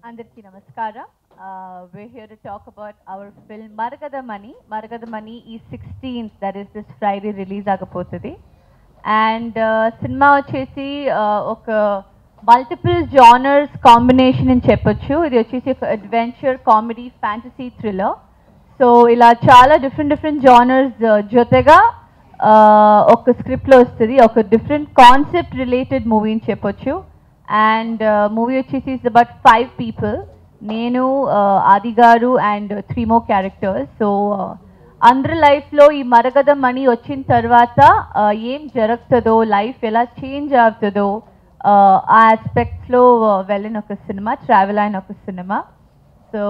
Andarki Namaskara. We're here to talk about our film Maragada Mani. Maragada Mani is 16th, that is this Friday release agapotadi. And cinema వచ్చేసి ఒక multiple genres combination అని చెప్పొచ్చు. ఇది వచ్చేసి ఒక adventure comedy fantasy thriller. So ఇలా చాలా different genres జొతగా ఒక స్క్రిప్ట్లో వస్తుంది. ఒక డిఫరెంట్ కాన్సెప్ట్ రిలేటెడ్ మూవీ అని చెప్పొచ్చు. అండ్ మూవీ వచ్చేసి ఇస్ అబౌట్ 5 people. నేను ఆది గారు అండ్ 3 more క్యారెక్టర్స్. సో అందరి లైఫ్లో ఈ మరగద మనీ వచ్చిన తర్వాత ఏం జరుగుతుందో, లైఫ్ ఎలా చేంజ్ అవుతుందో ఆ ఆస్పెక్ట్స్లో వెళ్ళిన ఒక సినిమా, ట్రావెల్ అయిన ఒక సినిమా. సో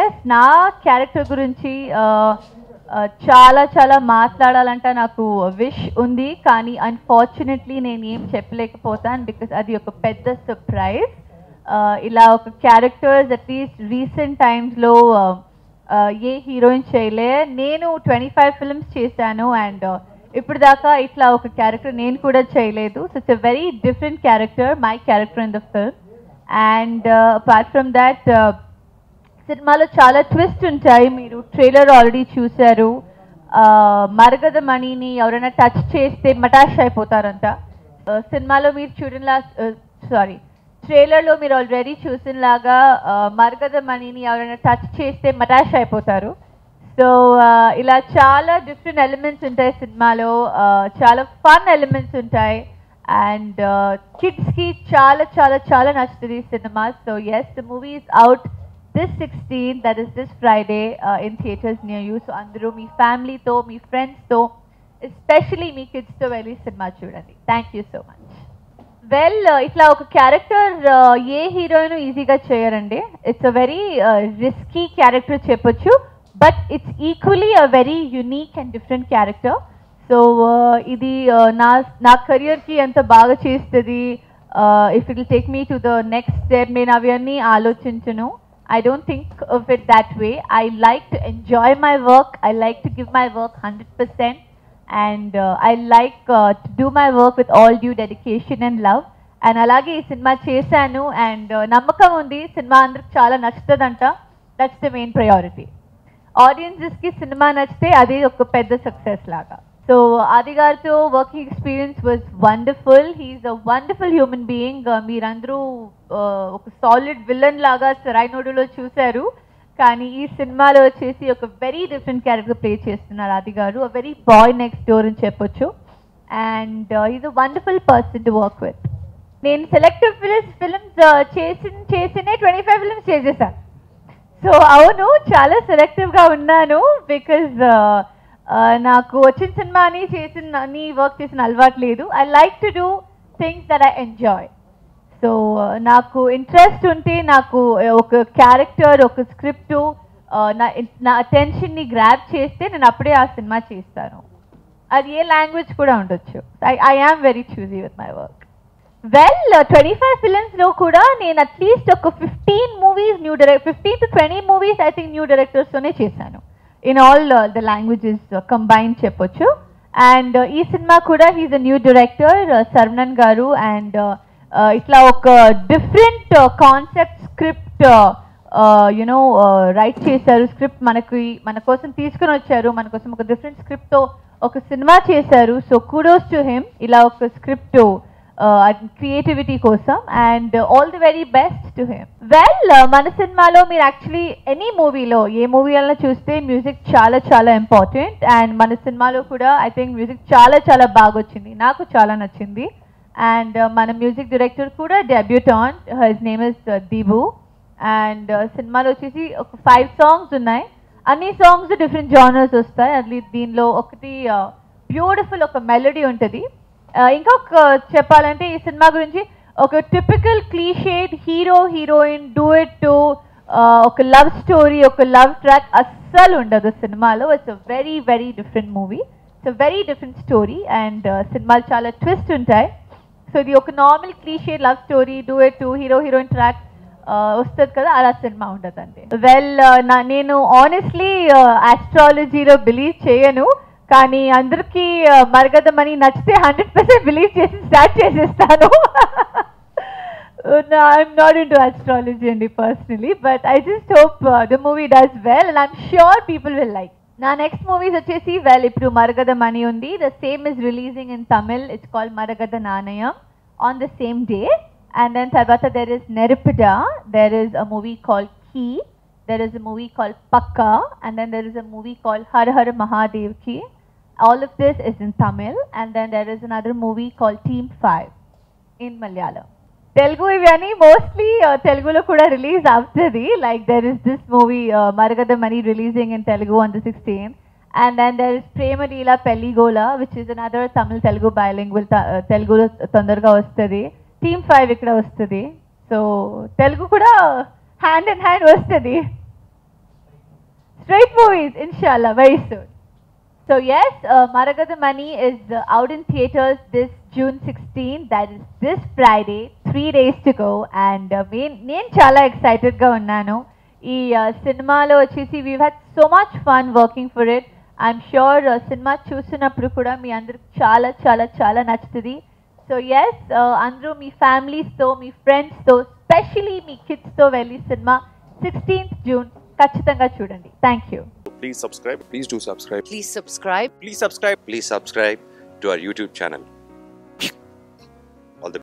ఎస్, నా క్యారెక్టర్ గురించి చాలా మాట్లాడాలంటే నాకు విష్ ఉంది, కానీ అన్ఫార్చునేట్లీ నేను ఏం చెప్పలేకపోతాను, బికాస్ అది ఒక పెద్ద సర్ప్రైజ్. ఇలా ఒక క్యారెక్టర్స్ అట్లీస్ట్ రీసెంట్ టైమ్స్లో ఏ హీరోయిన్ చేయలే. నేను 25 films చేశాను అండ్ ఇప్పుడు దాకా ఇట్లా ఒక క్యారెక్టర్ నేను కూడా చేయలేదు. So it's a very different character, my character in the film. And apart from that సినిమాలో చాలా ట్విస్ట్ ఉంటాయి. మీరు ట్రైలర్ ఆల్రెడీ చూశారు. మరగద మనీని ఎవరైనా టచ్ చేస్తే మటాష్ అయిపోతారంట. సినిమాలో మీరు ట్రైలర్లో మీరు ఆల్రెడీ చూసినలాగా మరగద మనీని ఎవరైనా టచ్ చేస్తే మటాష్ అయిపోతారు. సో ఇలా చాలా డిఫరెంట్ ఎలిమెంట్స్ ఉంటాయి సినిమాలో, చాలా ఫన్ ఎలిమెంట్స్ ఉంటాయి. అండ్ కిడ్స్కి చాలా నచ్చుతుంది సినిమా. So yes, the movie is out this 16th, that is this Friday, in theaters near you. So andru మీ ఫ్యామిలీతో, మీ ఫ్రెండ్స్తో, ఎస్పెషలీ మీ కిడ్స్తో వెళ్ళి సినిమా చూడండి. Thank you so much. Well, ఇట్లా ఒక క్యారెక్టర్ ఏ హీరోయిన్ ఈజీగా చేయరండి. It's a very risky character చెప్పొచ్చు, but it's equally a very unique and different character. So ఇది నా కెరియర్కి ఎంత బాగా చేస్తుంది, if it will take me to the next step, నేను అవన్నీ ఆలోచించను. I don't think of it that way. I like to enjoy my work. I like to give my work 100%. And I like to do my work with all due dedication and love. And alage ee cinema chesanu and namakam undi cinema andariki chaala nachutadanta. That's the main priority. Audiences ki cinema nachite adi oka pedda success laga. So Adi garto working experience was wonderful. He's a wonderful human being. Meerandru oka solid villain laga Sarainodulo chusaru, కానీ ఈ సినిమాలో వచ్చేసి ఒక very different character play చేస్తున్నారు ఆది గారు. A very boy next door అని చెప్పొచ్చు. And is a wonderful person to work with. నేను సెలెక్టివ్ ఫిల్మ్స్ చేసిన 25 films చేసేసాను. సో అవును, చాలా సెలెక్టివ్గా ఉన్నాను, బికాజ్ నాకు వచ్చిన సినిమాని వర్క్ చేసిన అలవాటు లేదు. I like to do things that I enjoy. So నాకు ఇంట్రెస్ట్ ఉంటే, నాకు ఒక క్యారెక్టర్, ఒక స్క్రిప్ట్ నా అటెన్షన్ని గ్రాబ్ చేస్తే నేను అప్పుడే ఆ సినిమా చేస్తాను. అది ఏ లాంగ్వేజ్ కూడా ఉండొచ్చు. I am very choosy with my work. Well, 25 filmsలో కూడా నేను అట్లీస్ట్ ఒక 15 movies 15 to 20 movies I think new డైరెక్టర్స్తోనే చేశాను. In all the languages combine చెప్పొచ్చు. అండ్ ఈ సినిమా కూడా he's a new director Saravanan garu. And ఇట్లా ఒక different concept script you know write చేశారు. స్క్రిప్ట్ మన కోసం తీసుకుని వచ్చారు, మన కోసం ఒక డిఫరెంట్ స్క్రిప్ట్తో ఒక సినిమా చేశారు. సో కుడోస్ టు హిమ్, ఇలా ఒక స్క్రిప్ట్ క్రియేటివిటీ కోసం. And all the very best to him. Well, మన సినిమాలో మీరు యాక్చువల్లీ ఎనీ మూవీలో, ఏ మూవీ అయినా చూస్తే మ్యూజిక్ చాలా ఇంపార్టెంట్. అండ్ మన సినిమాలో కూడా ఐ థింక్ మ్యూజిక్ చాలా బాగా వచ్చింది, నాకు చాలా నచ్చింది. అండ్ మన మ్యూజిక్ డైరెక్టర్ కూడా debutante, his name is Dhibu. And సినిమాలో వచ్చేసి ఒక 5 songs ఉన్నాయి. అన్ని సాంగ్స్ డిఫరెంట్ జానర్స్ వస్తాయి. అది దీనిలో ఒకటి బ్యూటిఫుల్ ఒక మెలోడీ ఉంటుంది. ఇంకొక చెప్పాలంటే ఈ సినిమా గురించి, ఒక typical clichéd hero heroine duvet to ఒక లవ్ స్టోరీ, ఒక లవ్ ట్రాక్ అస్సలు ఉండదు సినిమాలో. It's a very different movie, it's a very different story. And సినిమాలు చాలా ట్విస్ట్ ఉంటాయి. సో ఇది ఒక normal clichéd love story, duvet to hero heroine track వస్తుంది కదా, అలా సినిమా ఉండదండి. వెల్, నేను ఆనెస్ట్లీ ఆస్ట్రాలజీలో బిలీవ్ చేయను, కానీ అందరికీ మరగద మనీ నచ్చితే 100% బిలీవ్ చేసి స్టార్ట్ చేసేస్తాను. No, I'm not into astrology personally, but I just hope the movie does well, and I'm sure people will like. నా నెక్స్ట్ మూవీస్ వచ్చేసి ఇప్పుడు మరగద మణి ఉంది. The same is releasing in Tamil. It's called Maragatha Naanayam on the same day. And then తర్వాత there is Neruppuda, there is a movie called Kee, there is a movie called Pakka, and then there is a movie called Hara Hara Mahadevaki. All of this is in Tamil, and then there is another movie called Team 5 in Malayalam. Telugu ivani mostly Telugulo kuda release avutadi. Like there is this movie Maragada Mani releasing in Telugu on the 16th, and then there is Prema-Leela Pelligola, which is another Tamil Telugu bilingual Telugu tondarga vastadi. Team 5 ikkada vastadi. So Telugu kuda hand in hand vastadi. Straight movies inshallah very soon. So yes, Maragada Mani is out in theaters this June 16th. That is this Friday. 3 days to go, and నేను చాలా ఎక్సైటెడ్గా ఉన్నాను. ఈ సినిమాలో వచ్చేసి we've had so much fun working for it. I'm sure cinema చూసినప్పుడు కూడా మీ అందరికి చాలా చాలా చాలా నచ్చుతుంది. సో ఎస్, అందరూ మీ ఫ్యామిలీస్తో, మీ ఫ్రెండ్స్తో, స్పెషలీ మీ కిడ్స్తో వెళ్ళి సినిమా 16th June ఖచ్చితంగా చూడండి. Thank you. Please subscribe. Please do subscribe. Please subscribe. Please subscribe. Please subscribe to our YouTube channel.